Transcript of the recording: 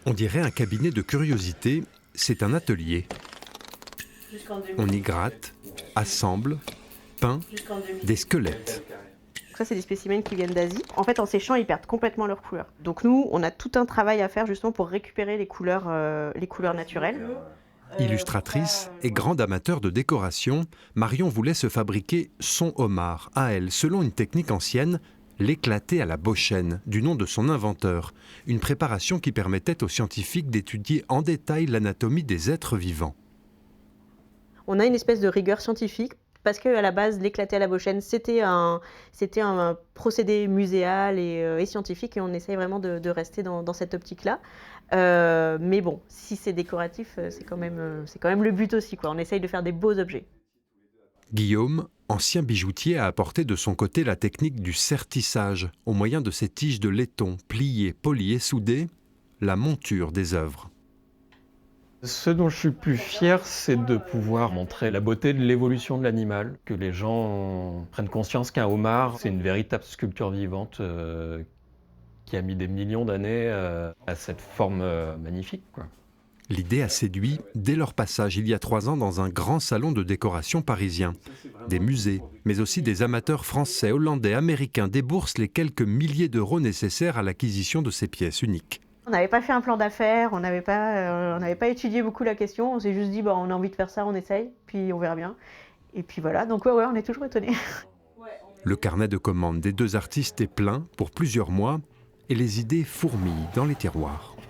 On dirait un cabinet de curiosités, c'est un atelier. On y gratte, assemble, peint des squelettes. Ça, c'est des spécimens qui viennent d'Asie. En fait, en séchant, ils perdent complètement leur couleur. Donc nous, on a tout un travail à faire justement pour récupérer les couleurs naturelles. Illustratrice et grande amateur de décoration, Marion voulait se fabriquer son homard, à elle, selon une technique ancienne, l'éclater à la Beauchesne, du nom de son inventeur. Une préparation qui permettait aux scientifiques d'étudier en détail l'anatomie des êtres vivants. On a une espèce de rigueur scientifique parce qu'à la base, l'éclater à la Beauchesne, c'était un procédé muséal et scientifique, et on essaye vraiment de rester dans cette optique-là. Mais bon, si c'est décoratif, c'est quand même le but aussi, quoi. On essaye de faire des beaux objets. Guillaume, ancien bijoutier, a apporté de son côté la technique du sertissage, au moyen de ces tiges de laiton pliées, polies et soudées, la monture des œuvres. Ce dont je suis plus fier, c'est de pouvoir montrer la beauté de l'évolution de l'animal, que les gens prennent conscience qu'un homard, c'est une véritable sculpture vivante qui a mis des millions d'années à cette forme magnifique, quoi. L'idée a séduit dès leur passage il y a 3 ans dans un grand salon de décoration parisien. Des musées, mais aussi des amateurs français, hollandais, américains déboursent les quelques milliers d'euros nécessaires à l'acquisition de ces pièces uniques. On n'avait pas fait un plan d'affaires, on n'avait pas étudié beaucoup la question, on s'est juste dit bah, on a envie de faire ça, on essaye, puis on verra bien. Et puis voilà, donc ouais, on est toujours étonnés. Le carnet de commandes des 2 artistes est plein pour plusieurs mois et les idées fourmillent dans les tiroirs.